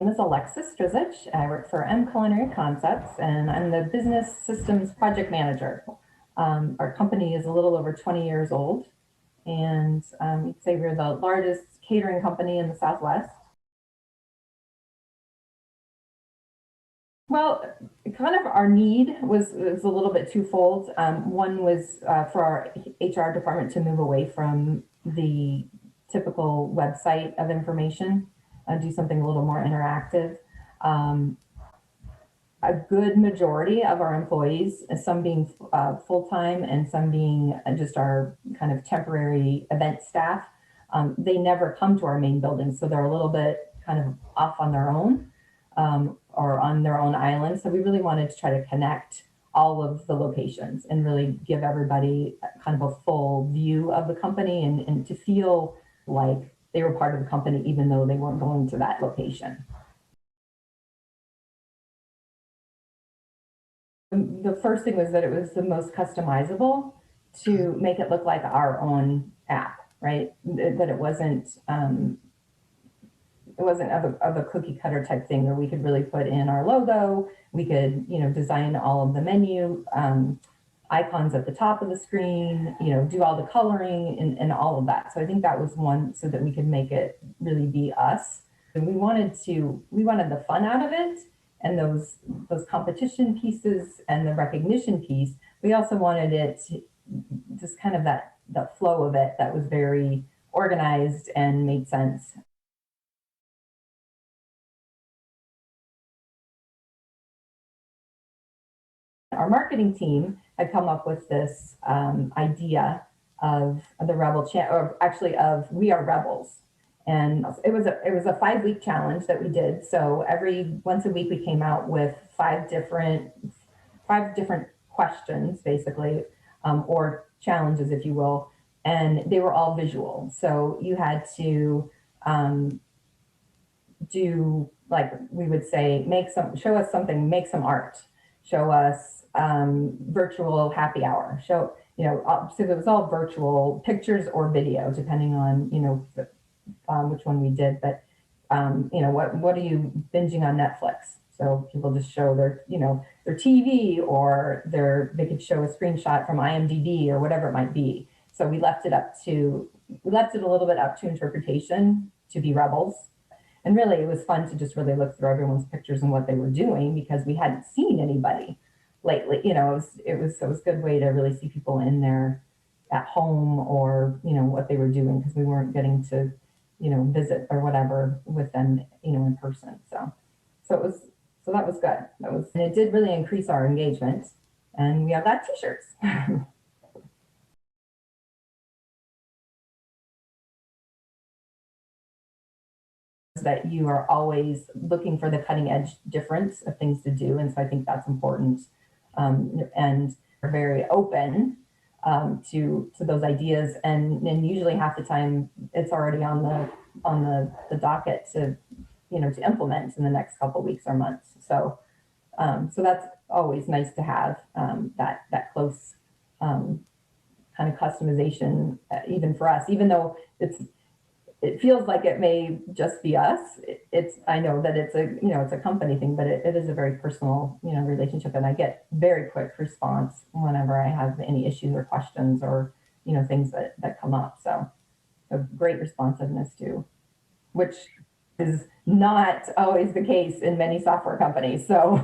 My name is Alexis Strizich. I work for M-Culinary Concepts, and I'm the business systems project manager. Our company is a little over 20 years old, and you'd say we're the largest catering company in the Southwest. Well, kind of our need was a little bit twofold. One was for our HR department to move away from the typical website of information, do something a little more interactive. Um, a good majority of our employees, some being full-time and some being just our kind of temporary event staff, they never come to our main building. So they're a little bit kind of off on their own, or on their own island. So we really wanted to try to connect all of the locations and really give everybody kind of a full view of the company, and to feel like they were part of the company even though they weren't going to that location. The first thing was that it was the most customizable, to make it look like our own app, right? That it wasn't of a cookie cutter type thing where we could really put in our logo. We could, design all of the menu icons at the top of the screen, do all the coloring and all of that. So I think that was one, so that we could make it really be us. And we wanted the fun out of it, and those competition pieces and the recognition piece. We also wanted it to, just kind of the flow of it that was very organized and made sense. Our marketing team had come up with this idea of the Rebel or actually of We Are Rebels. And it was a 5-week challenge that we did. So once a week we came out with five different questions, basically, or challenges, if you will, and they were all visual. So you had to do, like we would say, show us something, make some art, show us virtual happy hour, so it was all virtual pictures or video, depending on which one we did. But what are you binging on Netflix? So people just show their TV, or they could show a screenshot from IMDb or whatever it might be. So we left it a little bit up to interpretation, to be rebels. And really, it was fun to just really look through everyone's pictures and what they were doing, because we hadn't seen anybody lately. It was a good way to really see people in there at home, or what they were doing, because we weren't getting to visit or whatever with them in person. So that was good. And it did really increase our engagement, and we have got t-shirts. That you are always looking for the cutting edge difference of things to do. And so I think that's important. And we're very open to those ideas. And usually half the time it's already on the docket to implement in the next couple of weeks or months. So that's always nice to have, that close kind of customization, even for us, even though it feels like it may just be us. I know that it's a company thing, but it is a very personal, relationship. And I get very quick response whenever I have any issues or questions, or, things that come up. So great responsiveness too, which is not always the case in many software companies. So